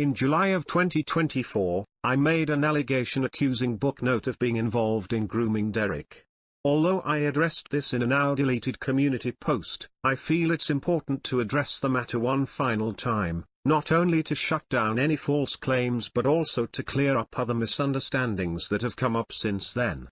In July of 2024, I made an allegation accusing BookNote of being involved in grooming Derek. Although I addressed this in a now-deleted community post, I feel it's important to address the matter one final time, not only to shut down any false claims but also to clear up other misunderstandings that have come up since then.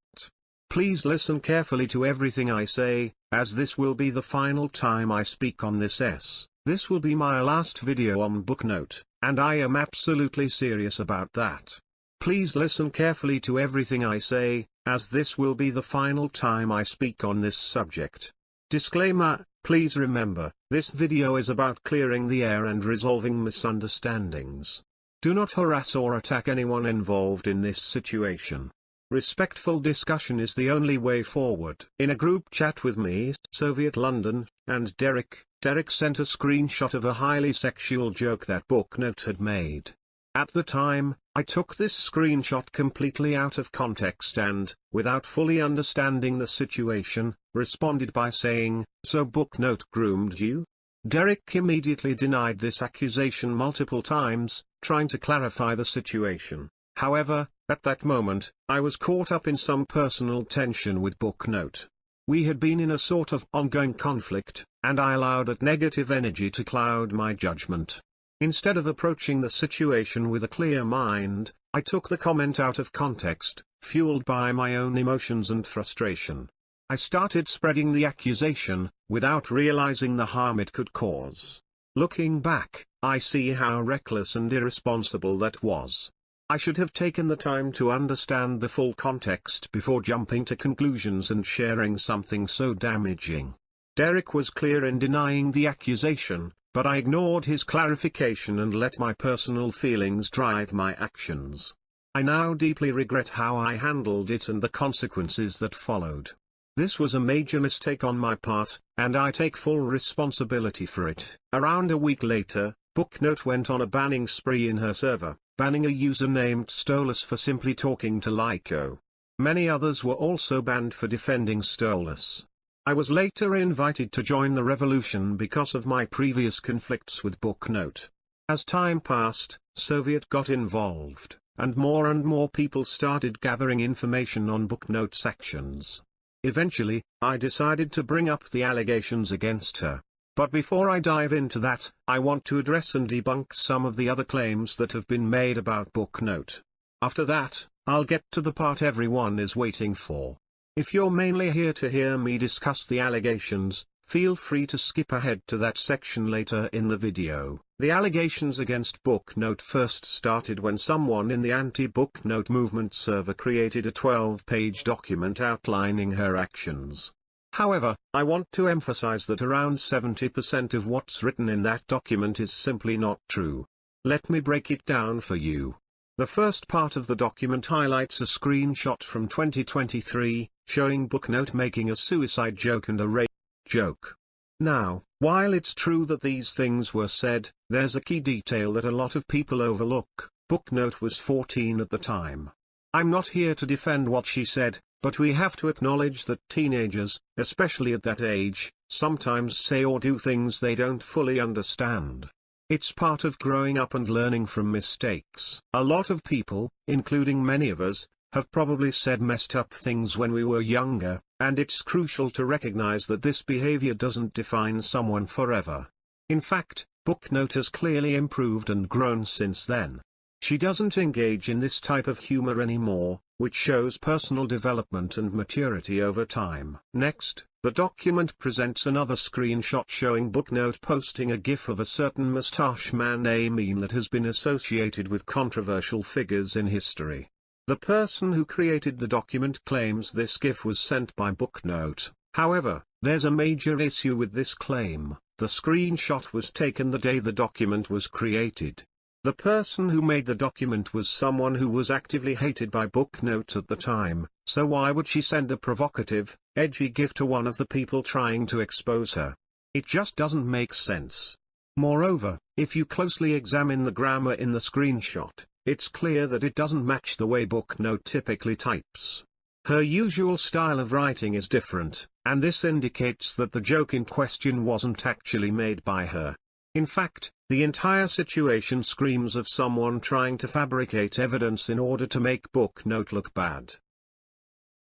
Please listen carefully to everything I say, as this will be the final time I speak on this. This will be my last video on BookNote, and I am absolutely serious about that. Please listen carefully to everything I say, as this will be the final time I speak on this subject. Disclaimer, please remember, this video is about clearing the air and resolving misunderstandings. Do not harass or attack anyone involved in this situation. Respectful discussion is the only way forward. In a group chat with me, Soviet London, and Derek sent a screenshot of a highly sexual joke that BookNote had made. At the time, I took this screenshot completely out of context and, without fully understanding the situation, responded by saying, "So BookNote groomed you?" Derek immediately denied this accusation multiple times, trying to clarify the situation. However, at that moment, I was caught up in some personal tension with BookNote. We had been in a sort of ongoing conflict, and I allowed that negative energy to cloud my judgment. Instead of approaching the situation with a clear mind, I took the comment out of context, fueled by my own emotions and frustration. I started spreading the accusation, without realizing the harm it could cause. Looking back, I see how reckless and irresponsible that was. I should have taken the time to understand the full context before jumping to conclusions and sharing something so damaging. Derek was clear in denying the accusation, but I ignored his clarification and let my personal feelings drive my actions. I now deeply regret how I handled it and the consequences that followed. This was a major mistake on my part, and I take full responsibility for it. Around a week later, BookNote went on a banning spree in her server, banning a user named Stolus for simply talking to Lyko. Many others were also banned for defending Stolus. I was later invited to join the revolution because of my previous conflicts with BookNote. As time passed, Soviet got involved, and more people started gathering information on BookNote's actions. Eventually, I decided to bring up the allegations against her. But before I dive into that, I want to address and debunk some of the other claims that have been made about BookNote. After that, I'll get to the part everyone is waiting for. If you're mainly here to hear me discuss the allegations, feel free to skip ahead to that section later in the video. The allegations against BookNote first started when someone in the anti-BookNote movement server created a 12-page document outlining her actions. However, I want to emphasize that around 70% of what's written in that document is simply not true. Let me break it down for you. The first part of the document highlights a screenshot from 2023, showing BookNote making a suicide joke and a rape joke. Now, while it's true that these things were said, there's a key detail that a lot of people overlook. BookNote was 14 at the time. I'm not here to defend what she said, but we have to acknowledge that teenagers, especially at that age, sometimes say or do things they don't fully understand. It's part of growing up and learning from mistakes. A lot of people, including many of us, have probably said messed up things when we were younger, and it's crucial to recognize that this behavior doesn't define someone forever. In fact, BookNote has clearly improved and grown since then. She doesn't engage in this type of humor anymore, which shows personal development and maturity over time. Next, the document presents another screenshot showing BookNote posting a gif of a certain mustache man, a meme that has been associated with controversial figures in history. The person who created the document claims this gif was sent by BookNote. However, there's a major issue with this claim. The screenshot was taken the day the document was created. The person who made the document was someone who was actively hated by BookNote at the time, so why would she send a provocative, edgy gif to one of the people trying to expose her? It just doesn't make sense. Moreover, if you closely examine the grammar in the screenshot, it's clear that it doesn't match the way BookNote typically types. Her usual style of writing is different, and this indicates that the joke in question wasn't actually made by her. In fact, The entire situation screams of someone trying to fabricate evidence in order to make BookNote look bad.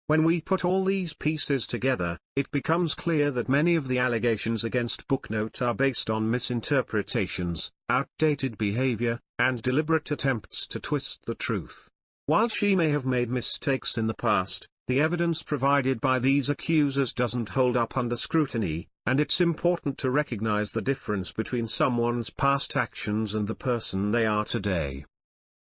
When we put all these pieces together, it becomes clear that many of the allegations against BookNote are based on misinterpretations, outdated behavior, and deliberate attempts to twist the truth. While she may have made mistakes in the past, the evidence provided by these accusers doesn't hold up under scrutiny, and it's important to recognize the difference between someone's past actions and the person they are today.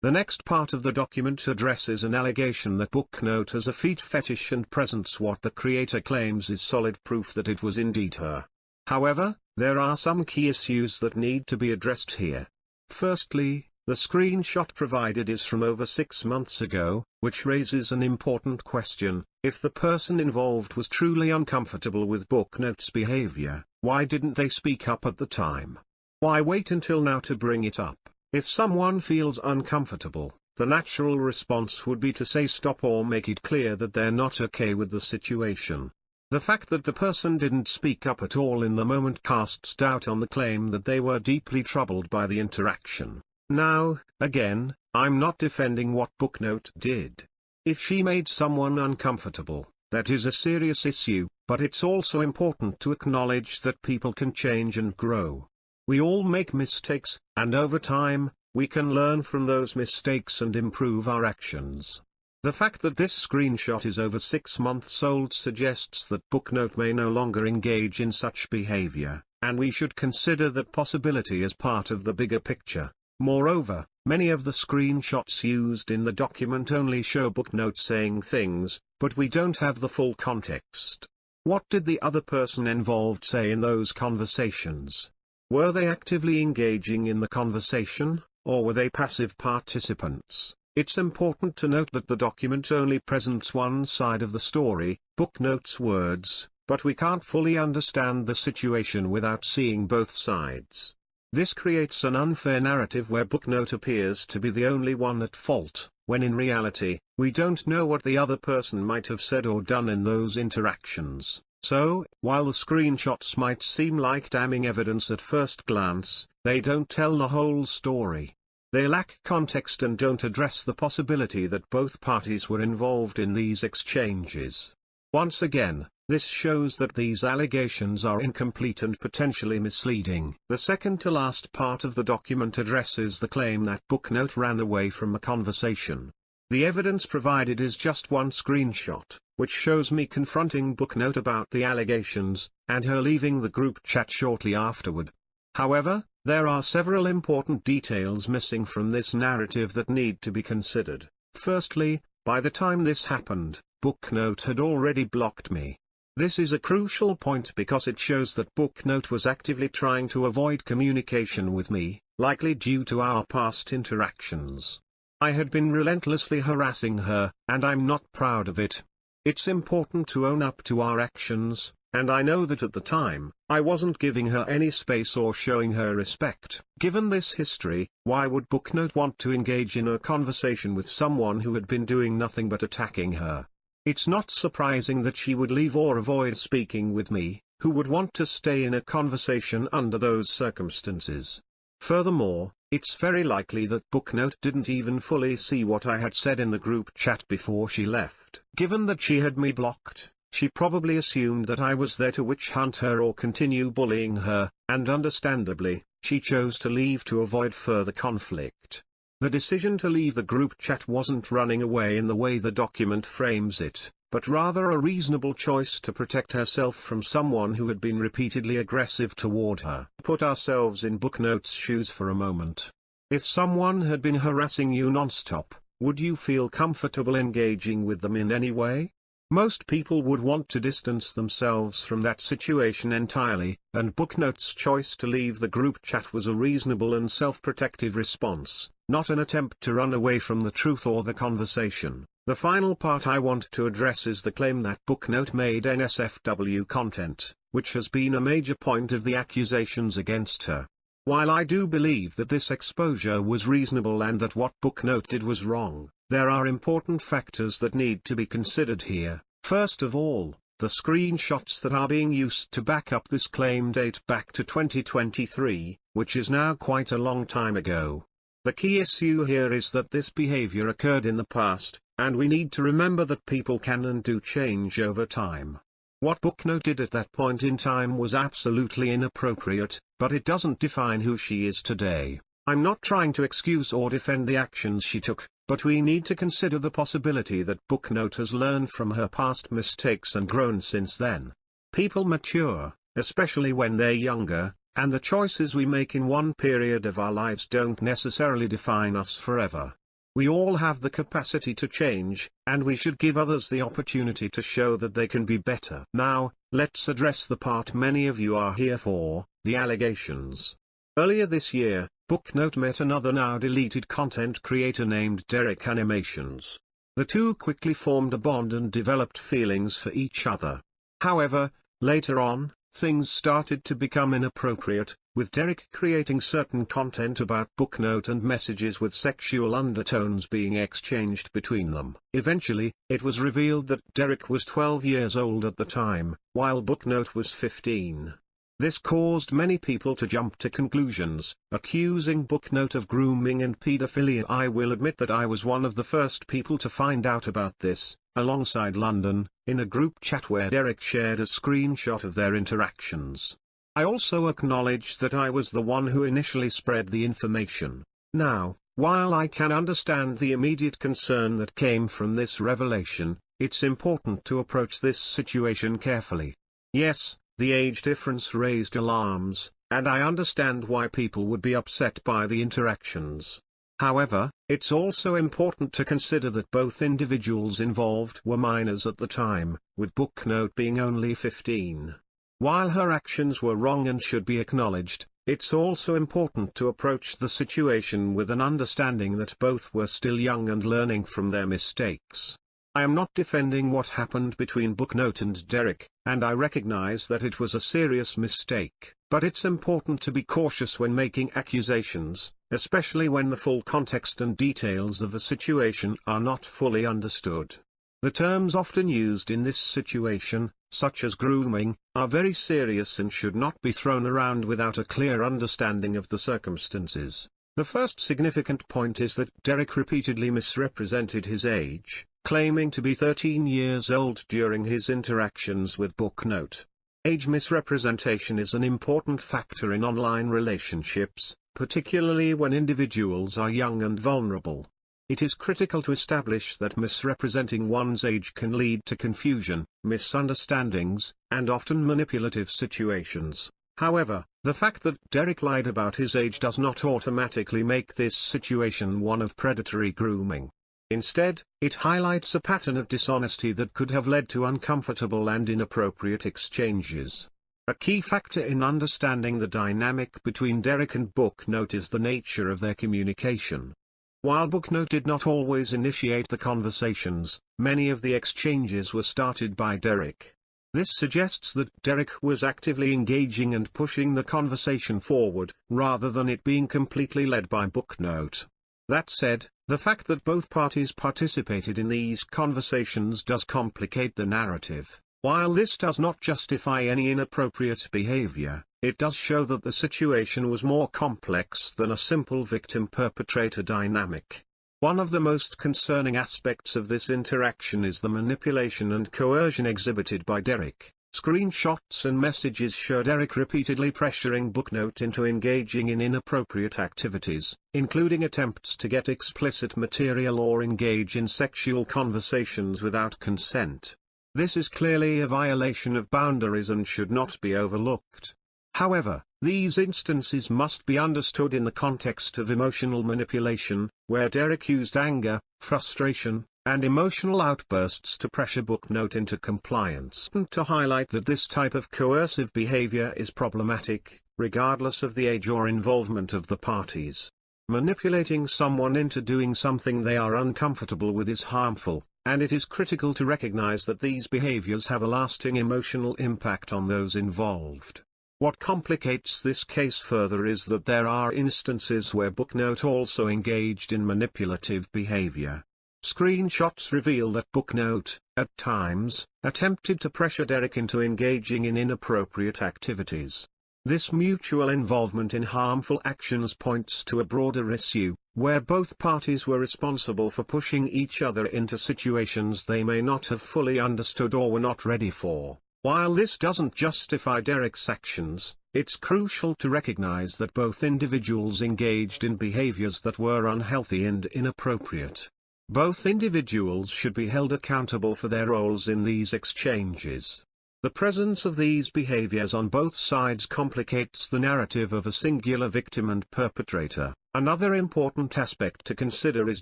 The next part of the document addresses an allegation that BookNote has a feet fetish and presents what the creator claims is solid proof that it was indeed her. However, there are some key issues that need to be addressed here. Firstly, the screenshot provided is from over 6 months ago, which raises an important question. If the person involved was truly uncomfortable with BookNote's behavior, why didn't they speak up at the time? Why wait until now to bring it up? If someone feels uncomfortable, the natural response would be to say stop or make it clear that they're not okay with the situation. The fact that the person didn't speak up at all in the moment casts doubt on the claim that they were deeply troubled by the interaction. Now, again, I'm not defending what BookNote did. If she made someone uncomfortable, that is a serious issue, but it's also important to acknowledge that people can change and grow. We all make mistakes, and over time, we can learn from those mistakes and improve our actions. The fact that this screenshot is over 6 months old suggests that BookNote may no longer engage in such behavior, and we should consider that possibility as part of the bigger picture. Moreover, many of the screenshots used in the document only show BookNote saying things, but we don't have the full context. What did the other person involved say in those conversations? Were they actively engaging in the conversation, or were they passive participants? It's important to note that the document only presents one side of the story, BookNote's words, but we can't fully understand the situation without seeing both sides. This creates an unfair narrative where BookNote appears to be the only one at fault, when in reality, we don't know what the other person might have said or done in those interactions. So, while the screenshots might seem like damning evidence at first glance, they don't tell the whole story. They lack context and don't address the possibility that both parties were involved in these exchanges. Once again, this shows that these allegations are incomplete and potentially misleading. The second-to-last part of the document addresses the claim that BookNote ran away from a conversation. The evidence provided is just one screenshot, which shows me confronting BookNote about the allegations, and her leaving the group chat shortly afterward. However, there are several important details missing from this narrative that need to be considered. Firstly, by the time this happened, BookNote had already blocked me. This is a crucial point because it shows that BookNote was actively trying to avoid communication with me, likely due to our past interactions. I had been relentlessly harassing her, and I'm not proud of it. It's important to own up to our actions, and I know that at the time, I wasn't giving her any space or showing her respect. Given this history, why would BookNote want to engage in a conversation with someone who had been doing nothing but attacking her? It's not surprising that she would leave or avoid speaking with me, who would want to stay in a conversation under those circumstances. Furthermore, it's very likely that BookNote didn't even fully see what I had said in the group chat before she left. Given that she had me blocked, she probably assumed that I was there to witch hunt her or continue bullying her, and understandably, she chose to leave to avoid further conflict. The decision to leave the group chat wasn't running away in the way the document frames it, but rather a reasonable choice to protect herself from someone who had been repeatedly aggressive toward her. Put ourselves in BookNote's shoes for a moment. If someone had been harassing you non-stop, would you feel comfortable engaging with them in any way? Most people would want to distance themselves from that situation entirely, and BookNote's choice to leave the group chat was a reasonable and self-protective response, not an attempt to run away from the truth or the conversation. The final part I want to address is the claim that BookNote made NSFW content, which has been a major point of the accusations against her. While I do believe that this exposure was reasonable and that what BookNote did was wrong, there are important factors that need to be considered here. First of all, The screenshots that are being used to back up this claim date back to 2023, which is now quite a long time ago. The key issue here is that this behavior occurred in the past, and we need to remember that people can and do change over time. What BookNote did at that point in time was absolutely inappropriate, but it doesn't define who she is today. I'm not trying to excuse or defend the actions she took, but we need to consider the possibility that BookNote has learned from her past mistakes and grown since then. People mature, especially when they're younger, and the choices we make in one period of our lives don't necessarily define us forever. We all have the capacity to change, and we should give others the opportunity to show that they can be better. Now, let's address the part many of you are here for, the allegations. Earlier this year, BookNote met another now-deleted content creator named Derek Animations. The two quickly formed a bond and developed feelings for each other. However, later on, things started to become inappropriate, with Derek creating certain content about BookNote and messages with sexual undertones being exchanged between them. Eventually, it was revealed that Derek was 12 years old at the time, while BookNote was 15. This caused many people to jump to conclusions, accusing BookNote of grooming and pedophilia. I will admit that I was one of the first people to find out about this, alongside London, in a group chat where Derek shared a screenshot of their interactions. I also acknowledge that I was the one who initially spread the information. Now, while I can understand the immediate concern that came from this revelation, it's important to approach this situation carefully. Yes, the age difference raised alarms, and I understand why people would be upset by the interactions. However, it's also important to consider that both individuals involved were minors at the time, with BookNote being only 15. While her actions were wrong and should be acknowledged, it's also important to approach the situation with an understanding that both were still young and learning from their mistakes. I am not defending what happened between BookNote and Derek, and I recognize that it was a serious mistake, but it's important to be cautious when making accusations, especially when the full context and details of a situation are not fully understood. The terms often used in this situation, such as grooming, are very serious and should not be thrown around without a clear understanding of the circumstances. The first significant point is that Derek repeatedly misrepresented his age, claiming to be 13 years old during his interactions with BookNote. Age misrepresentation is an important factor in online relationships, particularly when individuals are young and vulnerable. It is critical to establish that misrepresenting one's age can lead to confusion, misunderstandings, and often manipulative situations. However, the fact that Derek lied about his age does not automatically make this situation one of predatory grooming. Instead, it highlights a pattern of dishonesty that could have led to uncomfortable and inappropriate exchanges. A key factor in understanding the dynamic between Derek and BookNote is the nature of their communication. While BookNote did not always initiate the conversations, many of the exchanges were started by Derek. This suggests that Derek was actively engaging and pushing the conversation forward, rather than it being completely led by BookNote. That said, the fact that both parties participated in these conversations does complicate the narrative. While this does not justify any inappropriate behavior, it does show that the situation was more complex than a simple victim-perpetrator dynamic. One of the most concerning aspects of this interaction is the manipulation and coercion exhibited by Derek. Screenshots and messages show Derek repeatedly pressuring BookNote into engaging in inappropriate activities, including attempts to get explicit material or engage in sexual conversations without consent. This is clearly a violation of boundaries and should not be overlooked. However, these instances must be understood in the context of emotional manipulation, where Derek used anger, frustration, and emotional outbursts to pressure BookNote into compliance. And to highlight that this type of coercive behavior is problematic, regardless of the age or involvement of the parties. Manipulating someone into doing something they are uncomfortable with is harmful, and it is critical to recognize that these behaviors have a lasting emotional impact on those involved. What complicates this case further is that there are instances where BookNote also engaged in manipulative behavior. Screenshots reveal that BookNote, at times, attempted to pressure Derek into engaging in inappropriate activities. This mutual involvement in harmful actions points to a broader issue, where both parties were responsible for pushing each other into situations they may not have fully understood or were not ready for. While this doesn't justify Derek's actions, it's crucial to recognize that both individuals engaged in behaviors that were unhealthy and inappropriate. Both individuals should be held accountable for their roles in these exchanges. The presence of these behaviors on both sides complicates the narrative of a singular victim and perpetrator. Another important aspect to consider is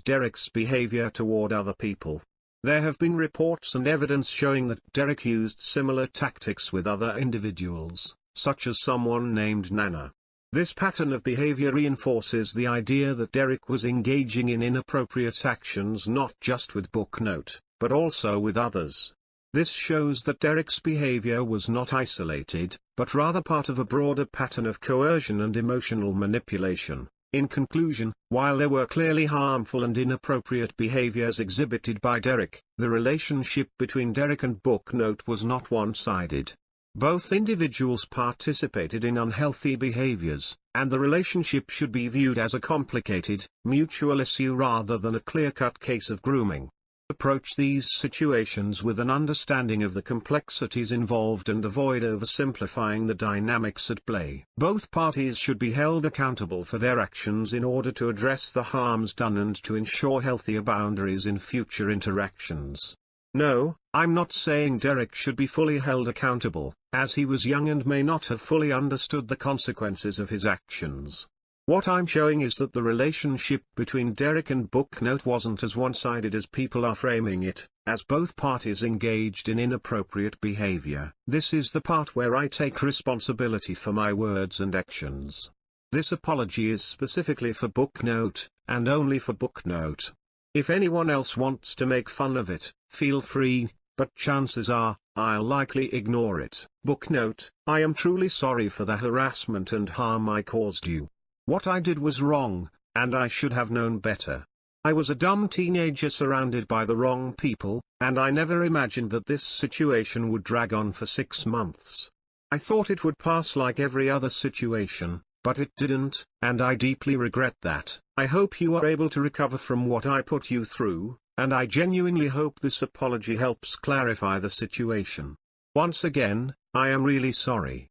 Derek's behavior toward other people. There have been reports and evidence showing that Derek used similar tactics with other individuals, such as someone named Nana. This pattern of behavior reinforces the idea that Derek was engaging in inappropriate actions not just with BookNote, but also with others. This shows that Derek's behavior was not isolated, but rather part of a broader pattern of coercion and emotional manipulation. In conclusion, while there were clearly harmful and inappropriate behaviors exhibited by Derek, the relationship between Derek and BookNote was not one-sided. Both individuals participated in unhealthy behaviors, and the relationship should be viewed as a complicated, mutual issue rather than a clear-cut case of grooming. Approach these situations with an understanding of the complexities involved and avoid oversimplifying the dynamics at play. Both parties should be held accountable for their actions in order to address the harms done and to ensure healthier boundaries in future interactions. No, I'm not saying Derek should be fully held accountable, as he was young and may not have fully understood the consequences of his actions. What I'm showing is that the relationship between Derek and BookNote wasn't as one-sided as people are framing it, as both parties engaged in inappropriate behavior. This is the part where I take responsibility for my words and actions. This apology is specifically for BookNote, and only for BookNote. If anyone else wants to make fun of it, feel free, but chances are, I'll likely ignore it. BookNote, I am truly sorry for the harassment and harm I caused you. What I did was wrong, and I should have known better. I was a dumb teenager surrounded by the wrong people, and I never imagined that this situation would drag on for 6 months. I thought it would pass like every other situation, but it didn't, and I deeply regret that. I hope you are able to recover from what I put you through, and I genuinely hope this apology helps clarify the situation. Once again, I am really sorry.